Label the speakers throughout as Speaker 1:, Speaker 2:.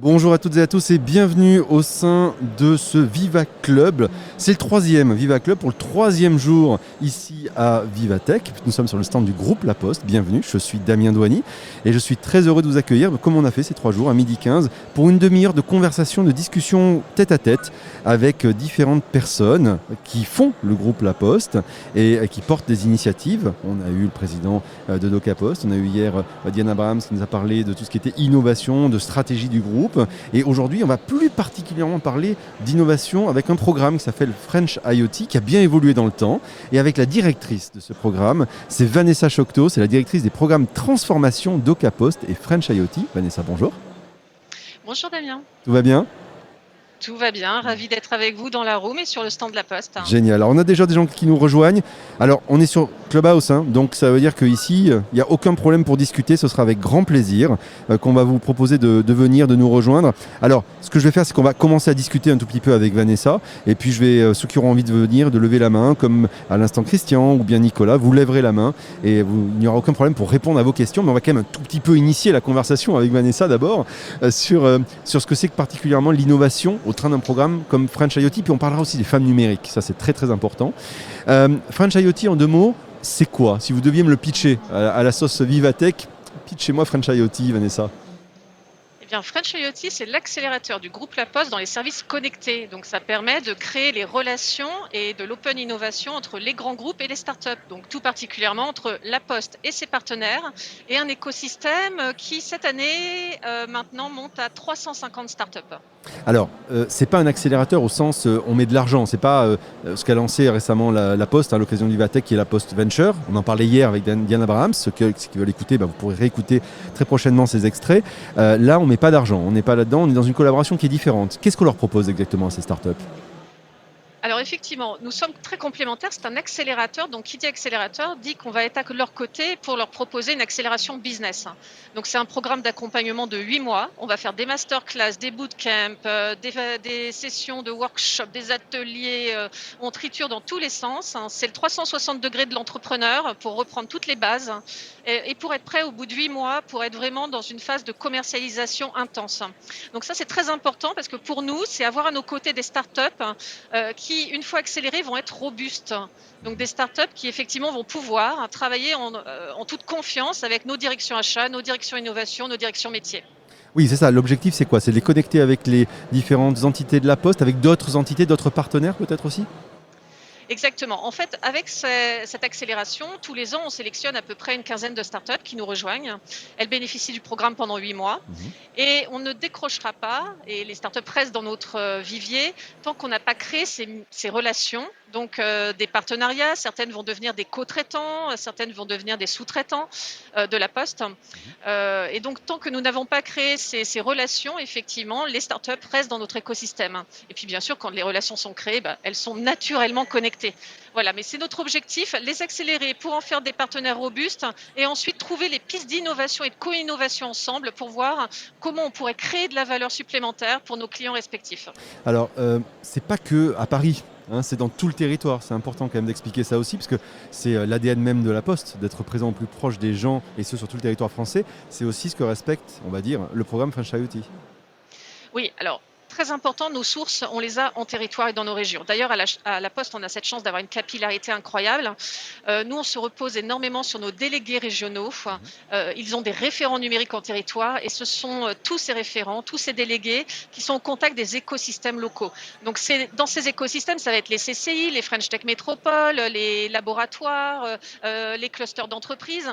Speaker 1: Bonjour à toutes et à tous et bienvenue au sein de ce Viva Club. C'est le troisième Viva Club pour le troisième jour ici à Vivatech. Nous sommes sur le stand du groupe La Poste. Bienvenue, je suis Damien Douany et je suis très heureux de vous accueillir, comme on a fait ces 3 jours à 12h15, pour une demi-heure de conversation, de discussion tête à tête avec différentes personnes qui font le groupe La Poste et qui portent des initiatives. On a eu le président de Doca Post, on a eu hier Diane Abrahams qui nous a parlé de tout ce qui était innovation, de stratégie du groupe. Et aujourd'hui, on va plus particulièrement parler d'innovation avec un programme qui s'appelle French IoT, qui a bien évolué dans le temps. Et avec la directrice de ce programme, c'est Vanessa Chocteau, c'est la directrice des programmes transformation d'Oka Post et French IoT. Vanessa, bonjour.
Speaker 2: Bonjour Damien.
Speaker 1: Tout va bien ?
Speaker 2: Tout va bien, ravi d'être avec vous dans la room et sur le stand de la Poste.
Speaker 1: Génial. Alors on a déjà des gens qui nous rejoignent. Alors on est sur Clubhouse, donc ça veut dire qu'ici, il n'y a aucun problème pour discuter. Ce sera avec grand plaisir qu'on va vous proposer de venir, de nous rejoindre. Alors ce que je vais faire, c'est qu'on va commencer à discuter un tout petit peu avec Vanessa. Et puis je vais, ceux qui auront envie de venir, de lever la main, comme à l'instant Christian ou bien Nicolas, vous lèverez la main et il n'y aura aucun problème pour répondre à vos questions. Mais on va quand même un tout petit peu initier la conversation avec Vanessa d'abord sur ce que c'est que particulièrement l'innovation au train d'un programme comme French IoT. Puis on parlera aussi des femmes numériques. Ça, c'est très très important. French IoT, en 2 mots, c'est quoi? Si vous deviez me le pitcher à la sauce Vivatech, pitchez-moi French IoT, Vanessa.
Speaker 2: Eh bien, French IoT, c'est l'accélérateur du groupe La Poste dans les services connectés. Donc, ça permet de créer les relations et de l'open innovation entre les grands groupes et les startups. Donc, tout particulièrement entre La Poste et ses partenaires et un écosystème qui, cette année, maintenant monte à 350 startups.
Speaker 1: Alors, c'est pas un accélérateur au sens on met de l'argent. C'est pas ce qu'a lancé récemment la Poste à l'occasion de Vivatech, qui est la Post Venture. On en parlait hier avec Diane Abrahams. Ceux qui veulent écouter, vous pourrez réécouter très prochainement ces extraits. Là, on met pas d'argent. On n'est pas là-dedans. On est dans une collaboration qui est différente. Qu'est-ce qu'on leur propose exactement à ces startups ?
Speaker 2: Alors effectivement, nous sommes très complémentaires. C'est un accélérateur. Donc, qui dit accélérateur dit qu'on va être à leur côté pour leur proposer une accélération business. Donc, c'est un programme d'accompagnement de 8 mois. On va faire des masterclass, des bootcamps, des sessions de workshop, des ateliers. On triture dans tous les sens. C'est le 360 degrés de l'entrepreneur pour reprendre toutes les bases et pour être prêt au bout de 8 mois, pour être vraiment dans une phase de commercialisation intense. Donc, ça, c'est très important parce que pour nous, c'est avoir à nos côtés des startups qui, une fois accélérées, vont être robustes. Donc des startups qui effectivement vont pouvoir travailler en toute confiance avec nos directions achats, nos directions innovation, nos directions métiers.
Speaker 1: Oui, c'est ça. L'objectif, c'est quoi? C'est de les connecter avec les différentes entités de la Poste, avec d'autres entités, d'autres partenaires peut-être aussi?
Speaker 2: Exactement. En fait, avec cette accélération, tous les ans, on sélectionne à peu près une quinzaine de startups qui nous rejoignent. Elles bénéficient du programme pendant 8 mois et on ne décrochera pas, et les startups restent dans notre vivier, tant qu'on n'a pas créé ces relations. Donc des partenariats, certaines vont devenir des co-traitants, certaines vont devenir des sous-traitants de la Poste. Et donc tant que nous n'avons pas créé ces relations, effectivement, les startups restent dans notre écosystème. Et puis bien sûr, quand les relations sont créées, elles sont naturellement connectées. Voilà, mais c'est notre objectif, les accélérer pour en faire des partenaires robustes et ensuite trouver les pistes d'innovation et de co-innovation ensemble pour voir comment on pourrait créer de la valeur supplémentaire pour nos clients respectifs.
Speaker 1: Alors, c'est pas que à Paris. C'est dans tout le territoire, c'est important quand même d'expliquer ça aussi, parce que c'est l'ADN même de la Poste, d'être présent au plus proche des gens, et ce sur tout le territoire français. C'est aussi ce que respecte, on va dire, le programme French IoT.
Speaker 2: Oui, alors très important, nos sources, on les a en territoire et dans nos régions. D'ailleurs, à la Poste, on a cette chance d'avoir une capillarité incroyable. Nous, on se repose énormément sur nos délégués régionaux. Ils ont des référents numériques en territoire et ce sont tous ces référents, tous ces délégués qui sont au contact des écosystèmes locaux. Donc, dans ces écosystèmes, ça va être les CCI, les French Tech Métropole, les laboratoires, les clusters d'entreprises.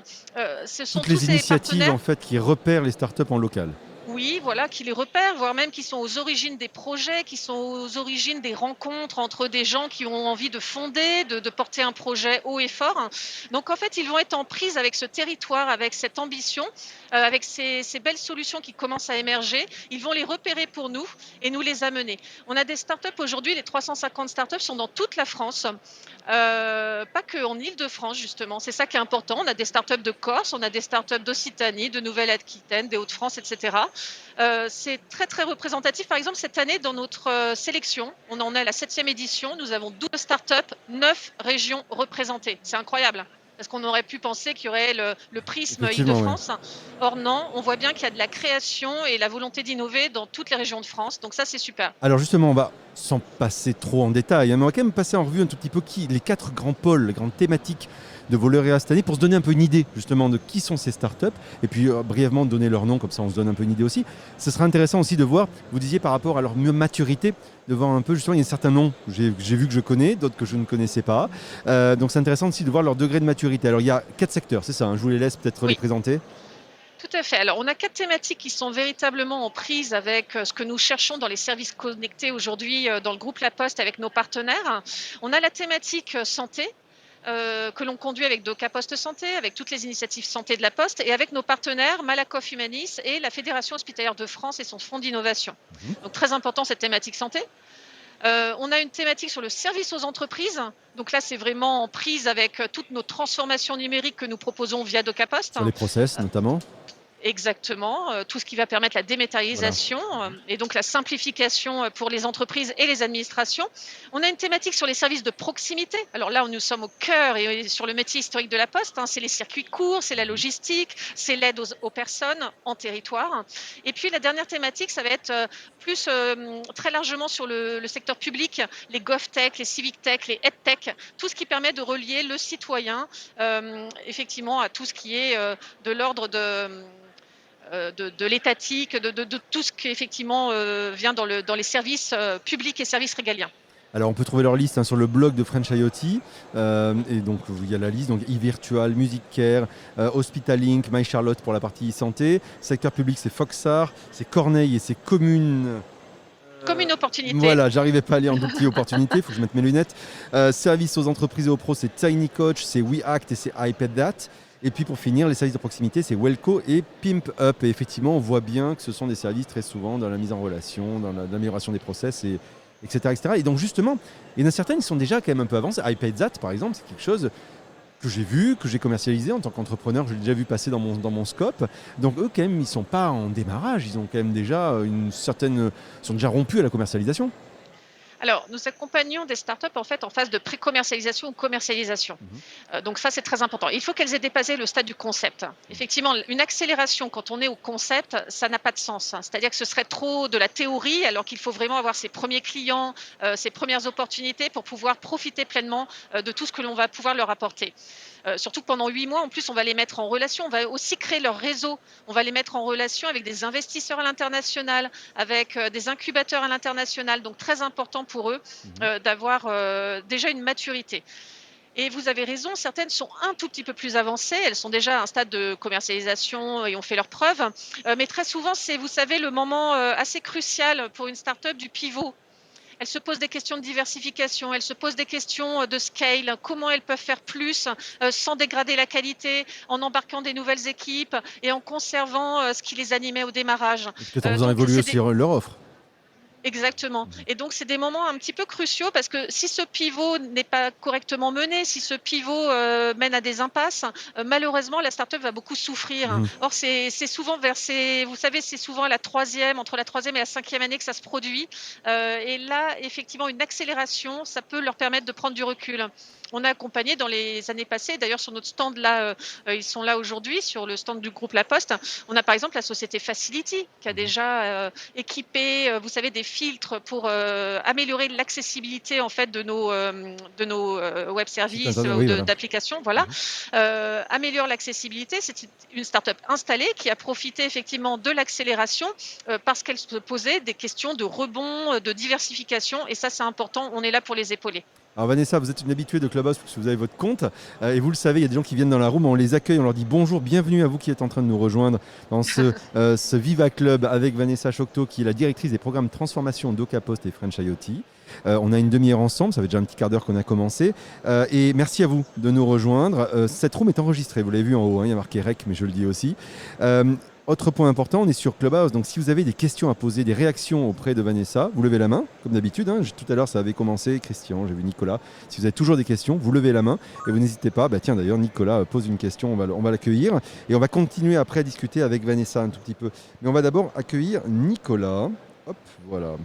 Speaker 2: Ce sont
Speaker 1: Toutes
Speaker 2: tous
Speaker 1: les
Speaker 2: ces
Speaker 1: initiatives
Speaker 2: partenaires.
Speaker 1: en fait qui repèrent les startups en local.
Speaker 2: Oui, voilà, qui les repèrent, voire même qui sont aux origines des projets, qui sont aux origines des rencontres entre des gens qui ont envie de fonder, de porter un projet haut et fort. Donc en fait, ils vont être en prise avec ce territoire, avec cette ambition, avec ces belles solutions qui commencent à émerger. Ils vont les repérer pour nous et nous les amener. On a des startups aujourd'hui, les 350 startups sont dans toute la France. Pas que en Île-de-France justement, c'est ça qui est important. On a des startups de Corse, on a des startups d'Occitanie, de Nouvelle-Aquitaine, des Hauts-de-France, etc. C'est très très représentatif. Par exemple, cette année dans notre sélection, on en est à la 7e édition, nous avons 12 startups, 9 régions représentées. C'est incroyable. Parce qu'on aurait pu penser qu'il y aurait le prisme
Speaker 1: Effectivement, oui.
Speaker 2: Île-de-France. Or non, on voit bien qu'il y a de la création et la volonté d'innover dans toutes les régions de France. Donc ça, c'est super.
Speaker 1: Alors justement, on va, sans passer trop en détail, hein, mais on va quand même passer en revue un tout petit peu les 4 grands pôles, les grandes thématiques de vos lauréats cette année, pour se donner un peu une idée justement de qui sont ces startups, et puis brièvement donner leur nom, comme ça on se donne un peu une idée aussi. Ce sera intéressant aussi de voir, vous disiez par rapport à leur maturité, de voir un peu justement, il y a certains noms que j'ai vu que je connais, d'autres que je ne connaissais pas. Donc c'est intéressant aussi de voir leur degré de maturité. Alors il y a 4 secteurs, c'est ça, hein, je vous les laisse peut-être les
Speaker 2: Oui.
Speaker 1: présenter.
Speaker 2: Tout à fait. Alors, on a 4 thématiques qui sont véritablement en prise avec ce que nous cherchons dans les services connectés aujourd'hui dans le groupe La Poste avec nos partenaires. On a la thématique santé, que l'on conduit avec Doka Poste Santé, avec toutes les initiatives santé de la Poste et avec nos partenaires Malakoff Humanis et la Fédération hospitalière de France et son fonds d'innovation. Donc très important cette thématique santé. On a une thématique sur le service aux entreprises. Donc là, c'est vraiment en prise avec toutes nos transformations numériques que nous proposons via Doka Poste.
Speaker 1: Sur les process notamment.
Speaker 2: Exactement, tout ce qui va permettre la dématérialisation et donc la simplification pour les entreprises et les administrations. On a une thématique sur les services de proximité. Alors là, nous sommes au cœur et sur le métier historique de la Poste. C'est les circuits courts, c'est la logistique, c'est l'aide aux personnes en territoire. Et puis la dernière thématique, ça va être plus très largement sur le secteur public, les GovTech, les CivicTech, les EdTech, tout ce qui permet de relier le citoyen effectivement à tout ce qui est de l'ordre de l'étatique, de tout ce qui effectivement vient dans les services publics et services régaliens.
Speaker 1: Alors on peut trouver leur liste sur le blog de French IoT, et donc il y a la liste, donc e-virtual, Music Care, Hospitalink, My Charlotte pour la partie santé, secteur public c'est Foxar, c'est Corneille et c'est Commune.
Speaker 2: Commune opportunité.
Speaker 1: Voilà, j'arrivais pas à lire en tout petit opportunité, il faut que je mette mes lunettes. Service aux entreprises et aux pros, c'est Tiny Coach, c'est WeAct et c'est iPadThat. Et puis pour finir, les services de proximité, c'est Welco et Pimp Up. Et effectivement, on voit bien que ce sont des services très souvent dans la mise en relation, dans l'amélioration des process, etc., etc. Et donc justement, il y en a certaines qui sont déjà quand même un peu avancées. iPadThat, par exemple, c'est quelque chose que j'ai vu, que j'ai commercialisé en tant qu'entrepreneur, je l'ai déjà vu passer dans mon scope. Donc eux, quand même, ils ne sont pas en démarrage, ils ont quand même déjà ils sont déjà rompus à la commercialisation.
Speaker 2: Alors, nous accompagnons des startups en fait en phase de pré-commercialisation ou commercialisation. Donc ça, c'est très important. Il faut qu'elles aient dépassé le stade du concept. Effectivement, une accélération quand on est au concept, ça n'a pas de sens. C'est-à-dire que ce serait trop de la théorie, alors qu'il faut vraiment avoir ses premiers clients, ses premières opportunités pour pouvoir profiter pleinement de tout ce que l'on va pouvoir leur apporter. Surtout que pendant 8 mois, en plus, on va les mettre en relation. On va aussi créer leur réseau. On va les mettre en relation avec des investisseurs à l'international, avec des incubateurs à l'international. Donc, très important pour eux d'avoir déjà une maturité. Et vous avez raison, certaines sont un tout petit peu plus avancées. Elles sont déjà à un stade de commercialisation et ont fait leurs preuves. Mais très souvent, c'est, vous savez, le moment assez crucial pour une start-up du pivot. Elles se posent des questions de diversification, elles se posent des questions de scale, comment elles peuvent faire plus sans dégrader la qualité, en embarquant des nouvelles équipes et en conservant ce qui les animait au démarrage.
Speaker 1: Peut-être en faisant évoluer aussi leur offre.
Speaker 2: Exactement. Et donc, c'est des moments un petit peu cruciaux parce que si ce pivot n'est pas correctement mené, si ce pivot mène à des impasses, malheureusement, la start-up va beaucoup souffrir. Or, c'est souvent vous savez, c'est souvent entre la troisième et la cinquième année que ça se produit. Et là, effectivement, une accélération, ça peut leur permettre de prendre du recul. On a accompagné dans les années passées, d'ailleurs sur notre stand là, ils sont là aujourd'hui, sur le stand du groupe La Poste, on a par exemple la société Facility qui a déjà équipé, vous savez, des filtres pour améliorer l'accessibilité en fait de nos web services ou d'applications. Voilà, améliore l'accessibilité. C'est une start-up installée qui a profité effectivement de l'accélération parce qu'elle se posait des questions de rebond, de diversification, et ça c'est important. On est là pour les épauler.
Speaker 1: Alors Vanessa, vous êtes une habituée de Clubhouse parce que vous avez votre compte et vous le savez, il y a des gens qui viennent dans la room, on les accueille, on leur dit bonjour, bienvenue à vous qui êtes en train de nous rejoindre dans ce Viva Club avec Vanessa Chocteau qui est la directrice des programmes transformation Doka Post et French IoT. On a une demi-heure ensemble, ça fait déjà un petit quart d'heure qu'on a commencé et merci à vous de nous rejoindre. Cette room est enregistrée, vous l'avez vu en haut, il y a marqué REC mais je le dis aussi. Autre point important, on est sur Clubhouse, donc si vous avez des questions à poser, des réactions auprès de Vanessa, vous levez la main, comme d'habitude. Tout à l'heure, ça avait commencé, Christian, j'ai vu Nicolas. Si vous avez toujours des questions, vous levez la main et vous n'hésitez pas. Tiens, d'ailleurs, Nicolas pose une question, on va l'accueillir. Et on va continuer après à discuter avec Vanessa un tout petit peu. Mais on va d'abord accueillir Nicolas. Hop, voilà.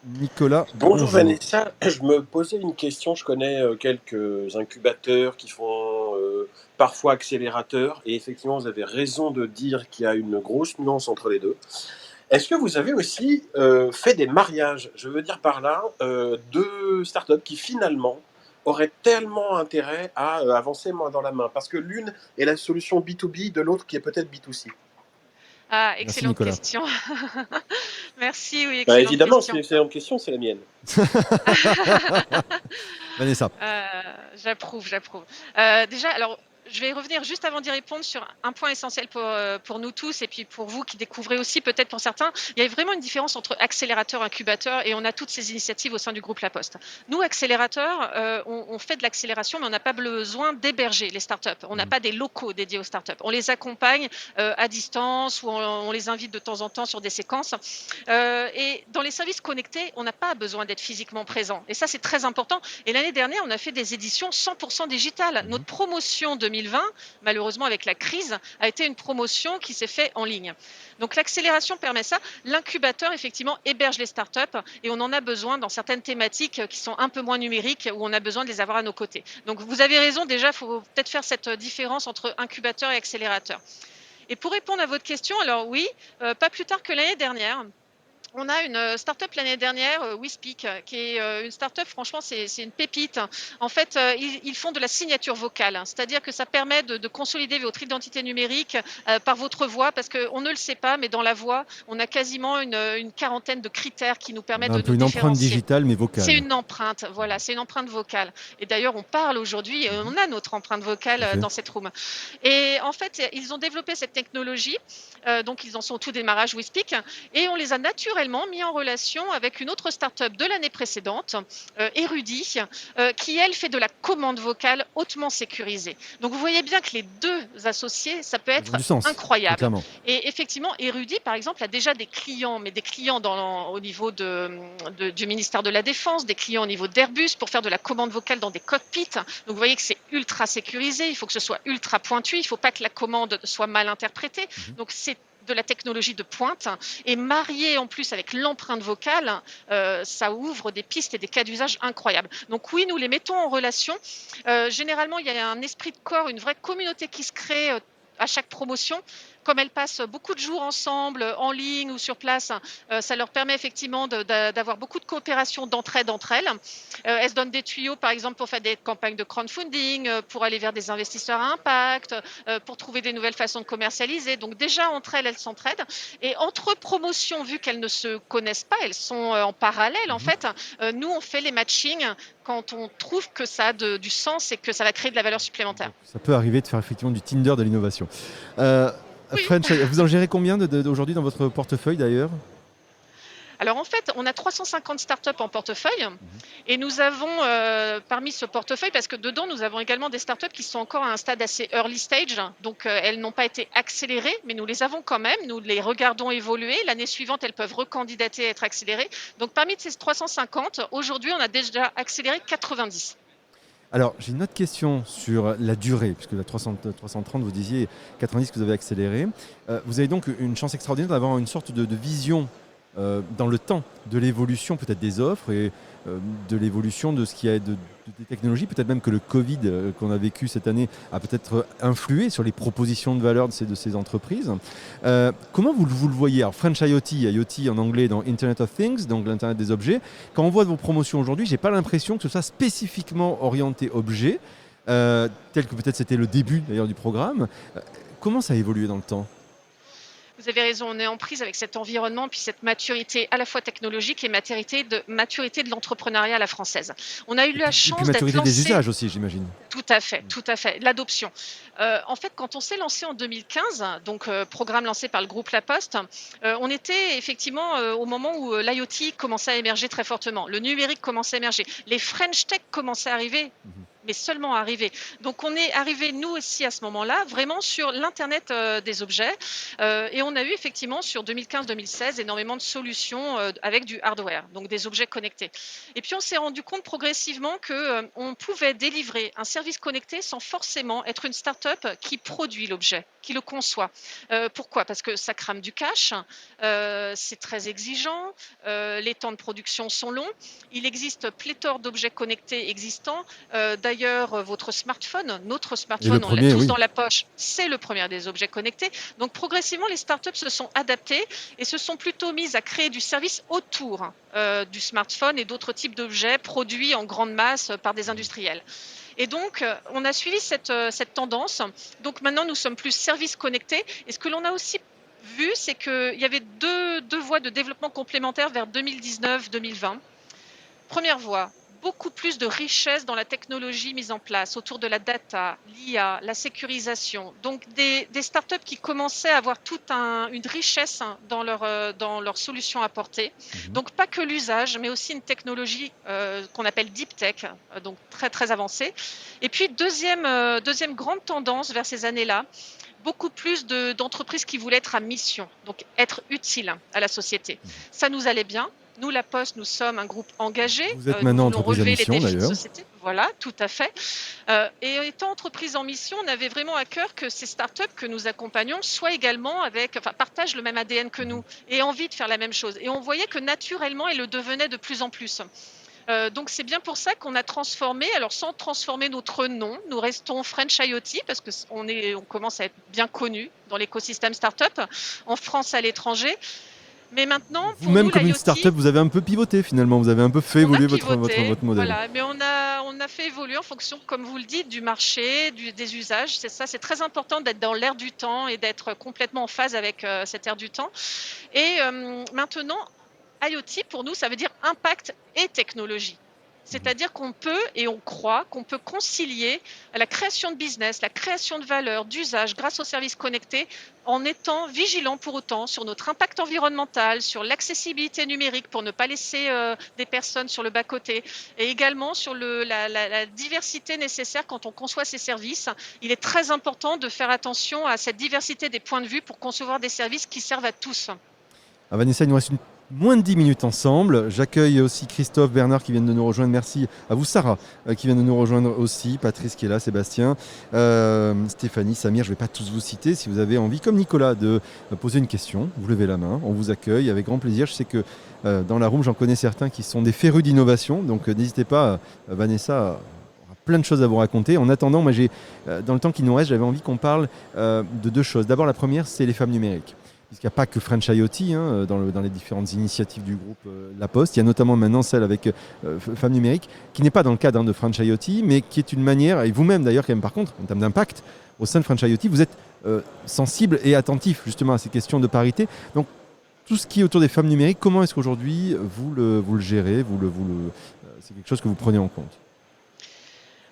Speaker 1: Nicolas,
Speaker 3: Bonjour
Speaker 1: bonjour.
Speaker 3: Vanessa, je me posais une question, je connais quelques incubateurs qui font parfois accélérateurs et effectivement vous avez raison de dire qu'il y a une grosse nuance entre les deux. Est-ce que vous avez aussi fait des mariages? Je veux dire par là, deux startups qui finalement auraient tellement intérêt à avancer main dans la main parce que l'une est la solution B2B de l'autre qui est peut-être B2C.
Speaker 2: Ah,
Speaker 1: Merci
Speaker 2: excellente
Speaker 1: Nicolas.
Speaker 2: question. Merci, oui,
Speaker 3: Bah,
Speaker 2: excellente
Speaker 3: évidemment, c'est
Speaker 2: question.
Speaker 3: une excellente question, c'est la mienne.
Speaker 1: Vanessa.
Speaker 2: J'approuve, j'approuve. Déjà, alors, je vais revenir juste avant d'y répondre sur un point essentiel pour nous tous et puis pour vous qui découvrez aussi, peut-être pour certains. Il y a vraiment une différence entre accélérateur, incubateur et on a toutes ces initiatives au sein du groupe La Poste. Nous, accélérateur, on fait de l'accélération, mais on n'a pas besoin d'héberger les startups. On n'a
Speaker 1: Mhm.
Speaker 2: pas des locaux dédiés aux startups. On les accompagne à distance ou on les invite de temps en temps sur des séquences. Et dans les services connectés, on n'a pas besoin d'être physiquement présent. Et ça, c'est très important. Et l'année dernière, on a fait des éditions 100% digitales.
Speaker 1: Mhm.
Speaker 2: Notre promotion 2020, malheureusement avec la crise, a été une promotion qui s'est faite en ligne. Donc l'accélération permet ça. L'incubateur, effectivement, héberge les startups et on en a besoin dans certaines thématiques qui sont un peu moins numériques où on a besoin de les avoir à nos côtés. Donc vous avez raison, déjà, il faut peut-être faire cette différence entre incubateur et accélérateur. Et pour répondre à votre question, alors oui, pas plus tard que l'année dernière, on a une start-up l'année dernière, WeSpeak, qui est une start-up, franchement, c'est une pépite. En fait, ils font de la signature vocale, c'est-à-dire que ça permet de consolider votre identité numérique par votre voix, parce qu'on ne le sait pas, mais dans la voix, on a quasiment une quarantaine de critères qui nous
Speaker 1: On
Speaker 2: permettent
Speaker 1: a un
Speaker 2: de
Speaker 1: peu
Speaker 2: nous
Speaker 1: une empreinte
Speaker 2: différencier.
Speaker 1: digitale mais
Speaker 2: C'est
Speaker 1: vocale.
Speaker 2: une empreinte, voilà, c'est une empreinte vocale. Et d'ailleurs, on parle aujourd'hui,
Speaker 1: Mhm.
Speaker 2: on a notre empreinte
Speaker 1: Tout
Speaker 2: vocale
Speaker 1: à fait.
Speaker 2: dans cette room. Et en fait, ils ont développé cette technologie, donc ils en sont au tout démarrage, WeSpeak, et on les a naturellement mis en relation avec une autre start-up de l'année précédente, Erudit, qui elle fait de la commande vocale hautement sécurisée. Donc vous voyez bien que les deux associés, ça peut
Speaker 1: Ils ont
Speaker 2: être
Speaker 1: du sens, très
Speaker 2: incroyable.
Speaker 1: clairement.
Speaker 2: Et effectivement, Erudit, par exemple, a déjà des clients, mais des clients au niveau du ministère de la Défense, des clients au niveau d'Airbus pour faire de la commande vocale dans des cockpits. Donc vous voyez que c'est ultra sécurisé, il faut que ce soit ultra pointu, il ne faut pas que la commande soit mal interprétée.
Speaker 1: Mhm.
Speaker 2: Donc c'est de la technologie de pointe et marié en plus avec l'empreinte vocale, ça ouvre des pistes et des cas d'usage incroyables. Donc oui, nous les mettons en relation. Généralement, il y a un esprit de corps, une vraie communauté qui se crée à chaque promotion. Comme elles passent beaucoup de jours ensemble, en ligne ou sur place, ça leur permet effectivement d'avoir beaucoup de coopération d'entraide entre elles. Elles se donnent des tuyaux, par exemple, pour faire des campagnes de crowdfunding, pour aller vers des investisseurs à impact, pour trouver des nouvelles façons de commercialiser. Donc déjà, entre elles, elles s'entraident. Et entre promotions, vu qu'elles ne se connaissent pas, elles sont en parallèle, en
Speaker 1: Mhm.
Speaker 2: fait, nous, on fait les matchings quand on trouve que ça a du sens et que ça va créer de la valeur supplémentaire.
Speaker 1: Donc, ça peut arriver de faire effectivement du Tinder de l'innovation. Euh,
Speaker 2: Oui.
Speaker 1: French, vous en gérez combien aujourd'hui dans votre portefeuille d'ailleurs?
Speaker 2: Alors en fait, on a 350 startups en portefeuille
Speaker 1: Mhm.
Speaker 2: et nous avons parmi ce portefeuille, parce que dedans nous avons également des startups qui sont encore à un stade assez early stage, donc elles n'ont pas été accélérées, mais nous les avons quand même, nous les regardons évoluer. L'année suivante, elles peuvent recandidater à être accélérées. Donc parmi ces 350, aujourd'hui, on a déjà accéléré 90.
Speaker 1: Alors, j'ai une autre question sur la durée, puisque la 330, vous disiez 90 que vous avez accéléré. Vous avez donc une chance extraordinaire d'avoir une sorte de vision dans le temps de l'évolution peut-être des offres et de l'évolution de ce qui a des technologies. Peut-être même que le Covid qu'on a vécu cette année a peut-être influé sur les propositions de valeur de ces entreprises. Comment vous le voyez? Alors, French IoT, IoT en anglais dans Internet of Things, donc l'Internet des objets. Quand on voit vos promotions aujourd'hui, j'ai pas l'impression que ce soit spécifiquement orienté objet, tel que peut-être c'était le début d'ailleurs du programme. Comment ça a évolué dans le temps?
Speaker 2: Vous avez raison, on est en prise avec cet environnement, puis cette maturité à la fois technologique et maturité de l'entrepreneuriat à la française. On a eu la
Speaker 1: Et puis
Speaker 2: chance d'être
Speaker 1: maturité des
Speaker 2: lancé.
Speaker 1: usages aussi, j'imagine.
Speaker 2: Tout à fait, l'adoption. En fait, quand on s'est lancé en 2015, donc programme lancé par le groupe La Poste, on était effectivement au moment où l'IoT commençait à émerger très fortement, le numérique commençait à émerger, les French Tech commençaient à arriver,
Speaker 1: Mhm.
Speaker 2: mais seulement arrivé. Donc on est arrivé, nous aussi, à ce moment-là, vraiment sur l'Internet des objets. Et on a eu effectivement sur 2015-2016 énormément de solutions avec du hardware, donc des objets connectés. Et puis on s'est rendu compte progressivement qu'on pouvait délivrer un service connecté sans forcément être une start-up qui produit l'objet, qui le conçoit. Pourquoi ? Parce que ça crame du cash, c'est très exigeant, les temps de production sont longs, il existe pléthore d'objets connectés existants. D'ailleurs, votre smartphone, notre smartphone, on l'a tous dans la poche, c'est le premier des objets connectés. Donc progressivement, les startups se sont adaptées et se sont plutôt mises à créer du service autour du smartphone et d'autres types d'objets produits en grande masse par des industriels. Et donc, on a suivi cette tendance. Donc maintenant, nous sommes plus services connectés. Et ce que l'on a aussi vu, c'est qu'il y avait deux voies de développement complémentaires vers 2019-2020. Première voie, beaucoup plus de richesse dans la technologie mise en place autour de la data, l'IA, la sécurisation. Donc des startups qui commençaient à avoir toute une richesse dans leurs solutions apportées. Donc pas que l'usage, mais aussi une technologie qu'on appelle deep tech, donc très très avancée. Et puis deuxième grande tendance vers ces années-là, beaucoup plus d'entreprises qui voulaient être à mission, donc être utiles à la société. Ça nous allait bien. Nous, La Poste, nous sommes un groupe engagé.
Speaker 1: Vous êtes maintenant entreprise à mission, d'ailleurs.
Speaker 2: Voilà, tout à fait. Et étant entreprise en mission, on avait vraiment à cœur que ces startups que nous accompagnons soient également partagent le même ADN que nous et aient envie de faire la même chose. Et on voyait que naturellement, elles le devenaient de plus en plus. Donc c'est bien pour ça qu'on a transformé, alors sans transformer notre nom, nous restons French IoT parce qu'on commence à être bien connus dans l'écosystème startup en France et à l'étranger. Mais maintenant,
Speaker 1: vous-même comme une start-up, vous avez un peu pivoté finalement, vous avez un peu fait évoluer votre modèle.
Speaker 2: Voilà, mais on a fait évoluer en fonction, comme vous le dites, du marché, des usages. C'est très important d'être dans l'air du temps et d'être complètement en phase avec cet air du temps. Et maintenant, IoT, pour nous, ça veut dire impact et technologie. C'est-à-dire qu'on peut, et on croit, qu'on peut concilier la création de business, la création de valeur, d'usage grâce aux services connectés en étant vigilant pour autant sur notre impact environnemental, sur l'accessibilité numérique pour ne pas laisser des personnes sur le bas-côté et également sur la diversité nécessaire quand on conçoit ces services. Il est très important de faire attention à cette diversité des points de vue pour concevoir des services qui servent à tous.
Speaker 1: Vanessa, il nous reste moins de 10 minutes ensemble. J'accueille aussi Christophe, Bernard qui viennent de nous rejoindre. Merci à vous, Sarah, qui vient de nous rejoindre aussi. Patrice qui est là, Sébastien, Stéphanie, Samir. Je ne vais pas tous vous citer. Si vous avez envie, comme Nicolas, de poser une question, vous levez la main. On vous accueille avec grand plaisir. Je sais que dans la room, j'en connais certains qui sont des férus d'innovation. Donc n'hésitez pas, Vanessa aura plein de choses à vous raconter. En attendant, moi, dans le temps qui nous reste, j'avais envie qu'on parle de deux choses. D'abord, la première, c'est les femmes numériques. Puisqu'il n'y a pas que French IoT dans les différentes initiatives du groupe La Poste. Il y a notamment maintenant celle avec Femmes Numériques, qui n'est pas dans le cadre de French IoT, mais qui est une manière, et vous-même d'ailleurs, quand même, par contre, en termes d'impact, au sein de French IoT, vous êtes sensible et attentif justement à ces questions de parité. Donc, tout ce qui est autour des femmes numériques, comment est-ce qu'aujourd'hui vous le gérez, c'est quelque chose que vous prenez en compte ?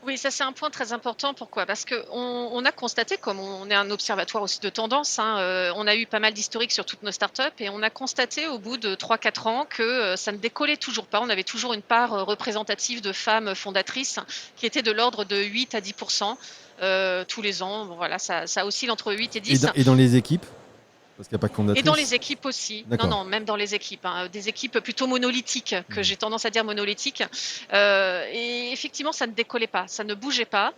Speaker 2: Oui, ça c'est un point très important. Pourquoi ? Parce qu'on a constaté, comme on est un observatoire aussi de tendance, on a eu pas mal d'historiques sur toutes nos startups et on a constaté au bout de 3-4 ans que ça ne décollait toujours pas. On avait toujours une part représentative de femmes fondatrices qui était de l'ordre de 8 à 10% tous les ans. Bon, voilà, ça oscille entre 8 et 10.
Speaker 1: Et dans les équipes ? Parce qu'il n'y a pas que fondatrice.
Speaker 2: Et dans les équipes aussi. Non, même dans les équipes. Des équipes plutôt monolithiques, que j'ai tendance à dire monolithiques. Et effectivement, ça ne décollait pas, ça ne bougeait pas.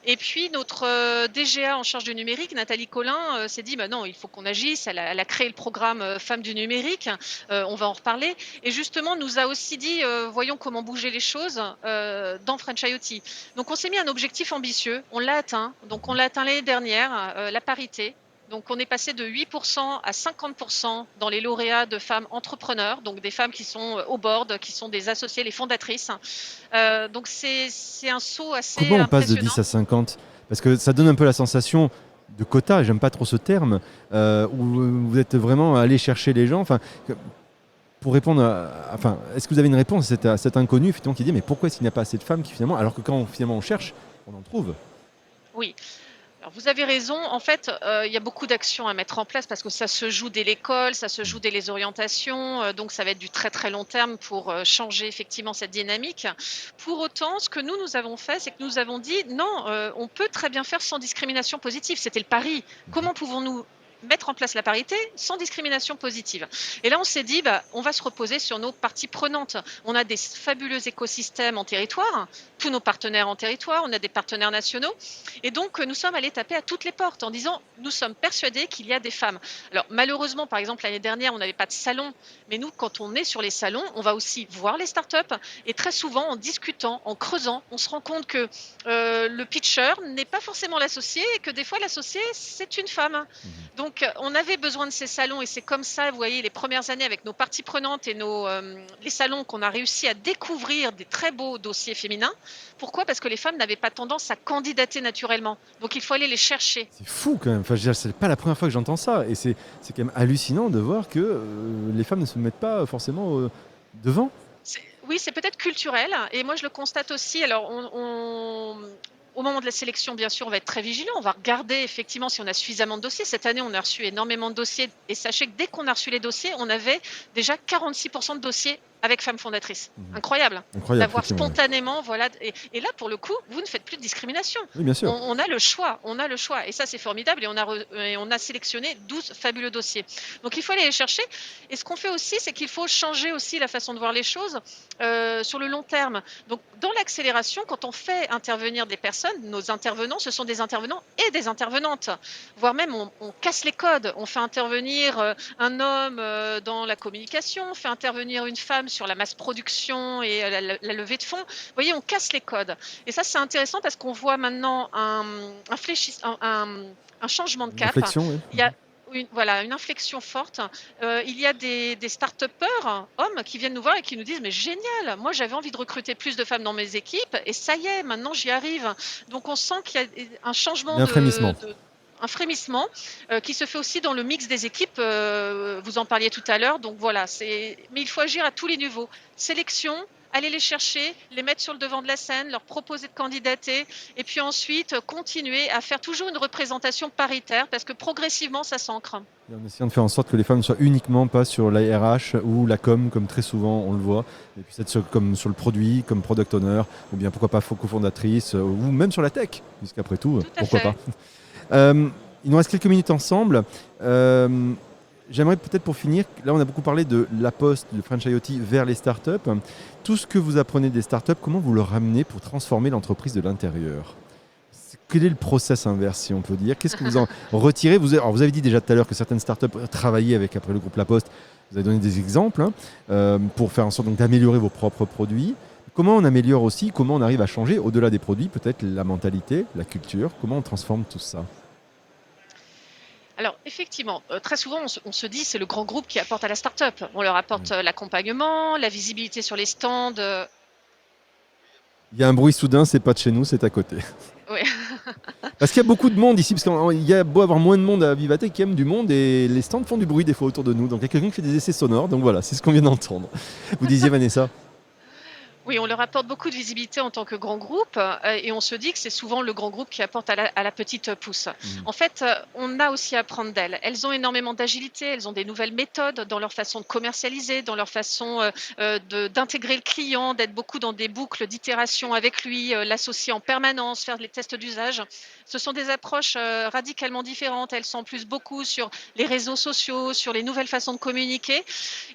Speaker 2: Et puis, notre DGA en charge du numérique, Nathalie Collin, s'est dit non, il faut qu'on agisse. Elle a créé le programme Femmes du numérique. On va en reparler. Et justement, nous a aussi dit voyons comment bouger les choses dans French IoT. Donc, on s'est mis un objectif ambitieux. On l'a atteint. Donc, on l'a atteint l'année dernière, la parité. Donc, on est passé de 8% à 50% dans les lauréats de femmes entrepreneurs, donc des femmes qui sont au board, qui sont des associées, les fondatrices. Donc, c'est un saut assez
Speaker 1: impressionnant. Comment on passe de 10 à 50 ? Parce que ça donne un peu la sensation de quota, j'aime pas trop ce terme, où vous êtes vraiment allé chercher les gens. Pour répondre est-ce que vous avez une réponse à cet inconnu effectivement, qui dit mais pourquoi est-ce qu'il n'y a pas assez de femmes qui finalement, alors que quand finalement on cherche, on en trouve ?
Speaker 2: Oui. Alors vous avez raison. En fait, il y a beaucoup d'actions à mettre en place parce que ça se joue dès l'école, ça se joue dès les orientations, donc ça va être du très, très long terme pour, changer effectivement cette dynamique. Pour autant, ce que nous avons fait, c'est que nous avons dit: «Non, on peut très bien faire sans discrimination positive». C'était le pari.
Speaker 1: Mhm.
Speaker 2: Comment pouvons-nous mettre en place la parité sans discrimination positive? Et là, on s'est dit: «Bah, on va se reposer sur nos parties prenantes». On a des fabuleux écosystèmes en territoire, tous nos partenaires en territoire, on a des partenaires nationaux et donc, nous sommes allés taper à toutes les portes en disant: «Nous sommes persuadés qu'il y a des femmes». Alors malheureusement, par exemple, l'année dernière, on n'avait pas de salon, mais nous, quand on est sur les salons, on va aussi voir les startups et très souvent, en discutant, en creusant, on se rend compte que, le pitcher n'est pas forcément l'associé et que des fois l'associé, c'est une femme.
Speaker 1: Mhm.
Speaker 2: Donc, on avait besoin de ces salons et c'est comme ça, vous voyez, les premières années avec nos parties prenantes et les salons qu'on a réussi à découvrir des très beaux dossiers féminins. Pourquoi? Parce que les femmes n'avaient pas tendance à candidater naturellement. Donc il faut aller les chercher.
Speaker 1: C'est fou quand même. Enfin, je veux dire, c'est pas la première fois que j'entends ça. Et c'est quand même hallucinant de voir que les femmes ne se mettent pas forcément devant.
Speaker 2: Oui, c'est peut-être culturel. Et moi, je le constate aussi. Alors, au moment de la sélection, bien sûr, on va être très vigilant. On va regarder effectivement si on a suffisamment de dossiers. Cette année, on a reçu énormément de dossiers. Et sachez que dès qu'on a reçu les dossiers, on avait déjà 46% de dossiers avec femmes fondatrices.
Speaker 1: Mhm.
Speaker 2: Incroyable
Speaker 1: Incroyable,
Speaker 2: d'avoir
Speaker 1: effectivement. Ouais.
Speaker 2: spontanément, voilà. Et là, pour le coup, vous ne faites plus de discrimination.
Speaker 1: Oui, bien sûr.
Speaker 2: On a le choix, on a le choix. Et ça, c'est formidable. Et on a sélectionné 12 fabuleux dossiers. Donc, il faut aller les chercher. Et ce qu'on fait aussi, c'est qu'il faut changer aussi la façon de voir les choses sur le long terme. Donc, dans l'accélération, quand on fait intervenir des personnes, nos intervenants, ce sont des intervenants et des intervenantes. Voire même, on casse les codes. On fait intervenir un homme dans la communication, on fait intervenir une femme sur la masse production et la levée de fonds. Vous voyez, on casse les codes. Et ça, c'est intéressant parce qu'on voit maintenant un changement de
Speaker 1: Une
Speaker 2: cap.
Speaker 1: réflexion, oui.
Speaker 2: Il y a voilà, une inflexion forte. Il y a des start-upers, hommes, qui viennent nous voir et qui nous disent: «Mais génial, moi j'avais envie de recruter plus de femmes dans mes équipes et ça y est, maintenant j'y arrive». Donc on sent qu'il y a un
Speaker 1: Il y
Speaker 2: changement
Speaker 1: a un frémissement.
Speaker 2: un frémissement qui se fait aussi dans le mix des équipes. Vous en parliez tout à l'heure. Donc voilà, mais il faut agir à tous les niveaux. Sélection, aller les chercher, les mettre sur le devant de la scène, leur proposer de candidater et puis ensuite continuer à faire toujours une représentation paritaire parce que progressivement ça s'ancre.
Speaker 1: Et en essayant de faire en sorte que les femmes ne soient uniquement pas sur la RH ou la com, comme très souvent on le voit, et puis être comme sur le produit, comme product owner, ou bien pourquoi pas cofondatrice, ou même sur la tech, puisqu'après tout,
Speaker 2: Tout à
Speaker 1: pourquoi pas.
Speaker 2: fait.
Speaker 1: Il nous reste quelques minutes ensemble. Euh, J'aimerais peut-être pour finir, là on a beaucoup parlé de la poste, de French IoT vers les startups. Tout ce que vous apprenez des startups, comment vous le ramenez pour transformer l'entreprise de l'intérieur? Quel est le process inverse, si on peut dire? Qu'est-ce que vous en retirez? Alors vous avez dit déjà tout à l'heure que certaines startups travaillaient avec après le groupe La Poste. Vous avez donné des exemples hein, pour faire en sorte donc, d'améliorer vos propres produits. Comment on améliore aussi, comment on arrive à changer, au-delà des produits, peut-être la mentalité, la culture? Comment on transforme tout ça?
Speaker 2: Alors effectivement, très souvent on se dit c'est le grand groupe qui apporte à la start-up. On leur apporte l'accompagnement, la visibilité sur les stands.
Speaker 1: Il y a un bruit soudain, c'est pas de chez nous, c'est à côté.
Speaker 2: Ouais.
Speaker 1: Parce qu'il y a beaucoup de monde ici, parce qu'il y a beau avoir moins de monde à Vivatech, qui aime du monde et les stands font du bruit des fois autour de nous. Donc il y a quelqu'un qui fait des essais sonores, donc voilà, c'est ce qu'on vient d'entendre. Vous disiez Vanessa?
Speaker 2: Oui, on leur apporte beaucoup de visibilité en tant que grand groupe et on se dit que c'est souvent le grand groupe qui apporte à la petite pousse. En fait, on a aussi à apprendre d'elles. Elles ont énormément d'agilité, elles ont des nouvelles méthodes dans leur façon de commercialiser, dans leur façon d'intégrer le client, d'être beaucoup dans des boucles d'itération avec lui, l'associer en permanence, faire les tests d'usage. Ce sont des approches radicalement différentes. Elles sont plus beaucoup sur les réseaux sociaux, sur les nouvelles façons de communiquer.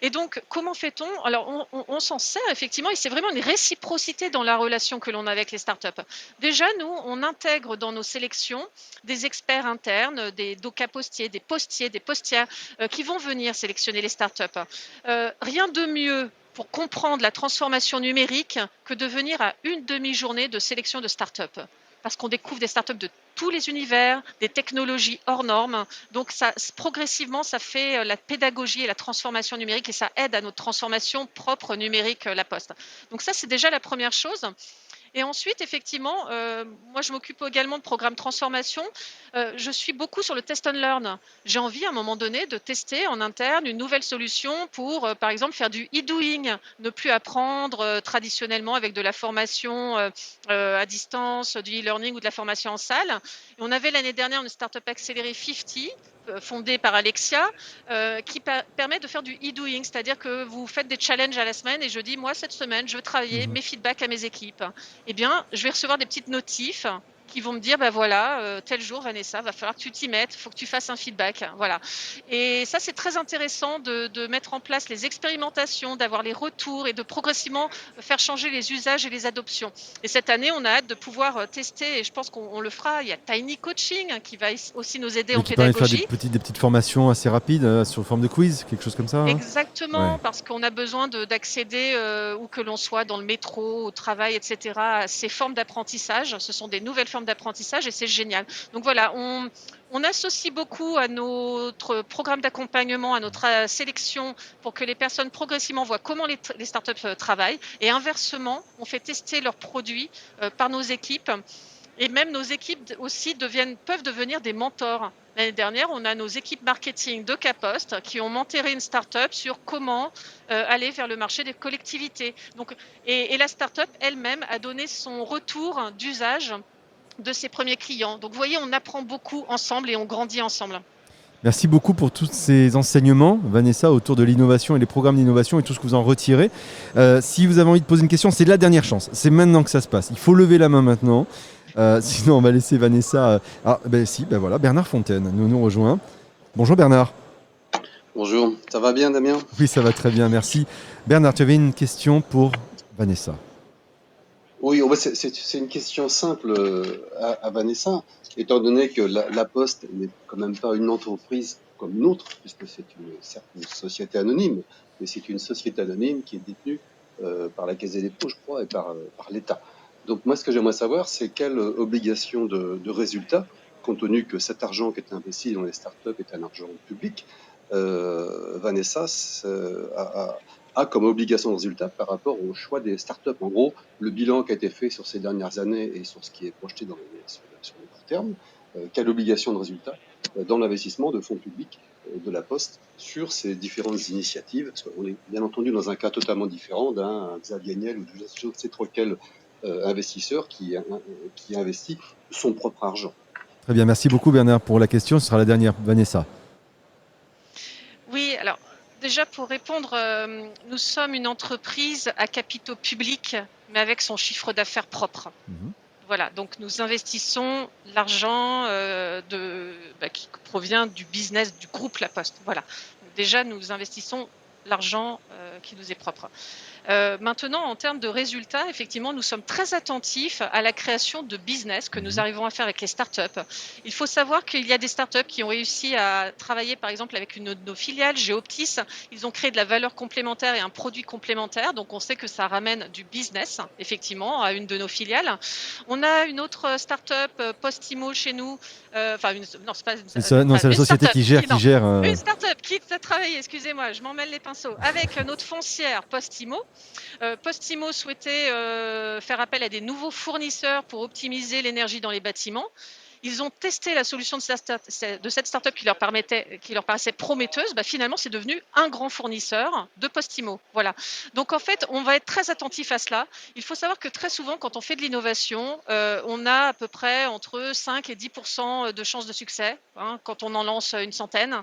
Speaker 2: Et donc, comment fait-on? Alors, on s'en sert effectivement, et c'est vraiment une réciprocité dans la relation que l'on a avec les startups. Déjà, nous, on intègre dans nos sélections des experts internes, des doca postiers, des postières qui vont venir sélectionner les startups. Rien de mieux pour comprendre la transformation numérique que de venir à une demi-journée de sélection de startups. Parce qu'on découvre des startups de tous les univers, des technologies hors normes. Donc ça, progressivement, ça fait la pédagogie et la transformation numérique et ça aide à notre transformation propre numérique, La Poste. Donc ça, c'est déjà la première chose. Et ensuite, effectivement, moi, je m'occupe également de programmes transformation. Je suis beaucoup sur le test and learn. J'ai envie, à un moment donné, de tester en interne une nouvelle solution pour, par exemple, faire du e-doing, ne plus apprendre traditionnellement avec de la formation à distance, du e-learning ou de la formation en salle. Et on avait l'année dernière une startup accélérée 50, fondée par Alexia, qui permet de faire du e-doing, c'est-à-dire que vous faites des challenges à la semaine et je dis, moi, cette semaine, je veux travailler mes feedbacks à mes équipes. Eh bien, je vais recevoir des petites notifs qui vont me dire, bah voilà, tel jour, Vanessa, va falloir que tu t'y mettes, il faut que tu fasses un feedback. Voilà. Et ça, c'est très intéressant de mettre en place les expérimentations, d'avoir les retours et de progressivement faire changer les usages et les adoptions. Et cette année, on a hâte de pouvoir tester, et je pense qu'on le fera. Il y a Tiny Coaching qui va aussi nous aider
Speaker 1: Mais
Speaker 2: en
Speaker 1: qui permet de faire
Speaker 2: pédagogie.
Speaker 1: des petites formations assez rapides sur forme de quiz, quelque chose comme ça.
Speaker 2: Exactement,
Speaker 1: Ouais.
Speaker 2: parce qu'on a besoin d'accéder, où que l'on soit, dans le métro, au travail, etc., à ces formes d'apprentissage. Ce sont des nouvelles formes d'apprentissage et c'est génial. Donc voilà, on associe beaucoup à notre programme d'accompagnement, à notre sélection, pour que les personnes progressivement voient comment les startups travaillent. Et inversement, on fait tester leurs produits par nos équipes. Et même nos équipes aussi peuvent devenir des mentors. L'année dernière, on a nos équipes marketing de Caposte qui ont mentoré une start-up sur comment aller vers le marché des collectivités. Donc, et la start-up elle-même a donné son retour d'usage de ses premiers clients. Donc vous voyez, on apprend beaucoup ensemble et on grandit ensemble.
Speaker 1: Merci beaucoup pour tous ces enseignements, Vanessa, autour de l'innovation et les programmes d'innovation et tout ce que vous en retirez. Si vous avez envie de poser une question, c'est la dernière chance. C'est maintenant que ça se passe. Il faut lever la main maintenant. Sinon, on va laisser Vanessa. Voilà, Bernard Fontaine nous rejoint. Bonjour Bernard.
Speaker 4: Bonjour, ça va bien Damien?
Speaker 1: Oui, ça va très bien, merci. Bernard, tu avais une question pour Vanessa.
Speaker 4: Oui, c'est une question simple à Vanessa, étant donné que la Poste n'est quand même pas une entreprise comme une autre, puisque certes une société anonyme, mais c'est une société anonyme qui est détenue par la Caisse des dépôts, je crois, et par l'État. Donc moi, ce que j'aimerais savoir, c'est quelle obligation de résultat, compte tenu que cet argent qui est investi dans les startups est un argent public, Vanessa a comme obligation de résultat par rapport au choix des startups. En gros, le bilan qui a été fait sur ces dernières années et sur ce qui est projeté sur le court terme, quelle obligation de résultat dans l'investissement de fonds publics de la Poste sur ces différentes initiatives, parce qu'on est bien entendu dans un cas totalement différent d'un Xavier Niel ou de je ne sais trop quel investisseur qui investit son propre argent.
Speaker 1: Très bien, merci beaucoup Bernard pour la question. Ce sera la dernière. Vanessa.
Speaker 2: Oui, alors déjà pour répondre, nous sommes une entreprise à capitaux publics, mais avec son chiffre d'affaires propre. Voilà, donc nous investissons l'argent qui provient du business du groupe La Poste. Voilà, donc déjà nous investissons l'argent qui nous est propre. Maintenant, en termes de résultats, effectivement, nous sommes très attentifs à la création de business que nous arrivons à faire avec les startups. Il faut savoir qu'il y a des startups qui ont réussi à travailler, par exemple, avec une de nos filiales, Geoptis. Ils ont créé de la valeur complémentaire et un produit complémentaire. Donc, on sait que ça ramène du business, effectivement, à une de nos filiales. On a une autre startup, Postimo, chez nous.
Speaker 1: C'est la société qui gère.
Speaker 2: Une startup qui a travaillé, excusez-moi, je m'en mêle les pinceaux, avec notre foncière Postimo. Postimo souhaitait faire appel à des nouveaux fournisseurs pour optimiser l'énergie dans les bâtiments. Ils ont testé la solution de cette startup qui leur paraissait prometteuse. Finalement, c'est devenu un grand fournisseur de Postimo. Voilà. Donc, en fait, on va être très attentif à cela. Il faut savoir que très souvent, quand on fait de l'innovation, on a à peu près entre 5 et 10% de chances de succès, quand on en lance une centaine.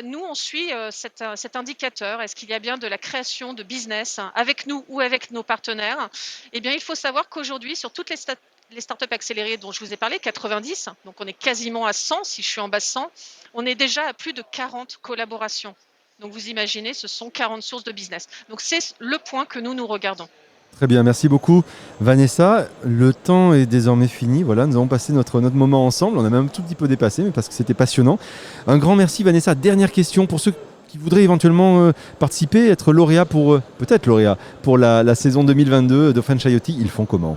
Speaker 2: Nous, on suit cet indicateur. Est-ce qu'il y a bien de la création de business avec nous ou avec nos partenaires? Eh bien, il faut savoir qu'aujourd'hui, sur toutes les startups accélérées dont je vous ai parlé, 90, donc on est quasiment à 100, si je suis en bas de 100, on est déjà à plus de 40 collaborations. Donc vous imaginez, ce sont 40 sources de business. Donc c'est le point que nous regardons.
Speaker 1: Très bien, merci beaucoup Vanessa. Le temps est désormais fini. Voilà, nous avons passé notre moment ensemble. On a même un tout petit peu dépassé, mais parce que c'était passionnant. Un grand merci Vanessa. Dernière question pour ceux qui voudraient éventuellement participer, être lauréat pour la saison 2022 de Chayote, ils font comment ?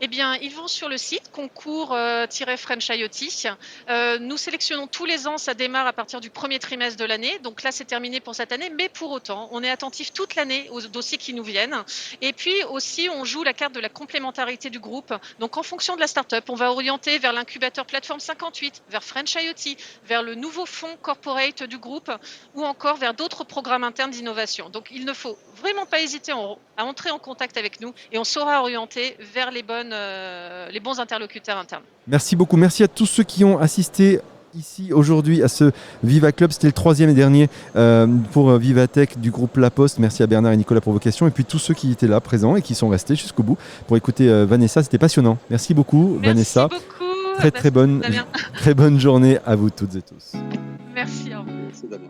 Speaker 2: Eh bien, ils vont sur le site concours-French IoT. Nous sélectionnons tous les ans, ça démarre à partir du premier trimestre de l'année. Donc là, c'est terminé pour cette année, mais pour autant, on est attentif toute l'année aux dossiers qui nous viennent. Et puis aussi, on joue la carte de la complémentarité du groupe. Donc en fonction de la start-up, on va orienter vers l'incubateur Plateforme 58, vers French IoT, vers le nouveau fonds corporate du groupe ou encore vers d'autres programmes internes d'innovation. Donc il ne faut vraiment pas hésiter à entrer en contact avec nous et on saura orienter vers les bons interlocuteurs internes.
Speaker 1: Merci beaucoup. Merci à tous ceux qui ont assisté ici aujourd'hui à ce Viva Club. C'était le 3e et dernier pour Vivatech du groupe La Poste. Merci à Bernard et Nicolas pour vos questions. Et puis tous ceux qui étaient là présents et qui sont restés jusqu'au bout pour écouter Vanessa. C'était passionnant. Merci beaucoup, Vanessa.
Speaker 2: Merci beaucoup.
Speaker 1: Très bonne journée à vous toutes et tous.
Speaker 2: Merci. Au revoir.
Speaker 4: C'est Damien.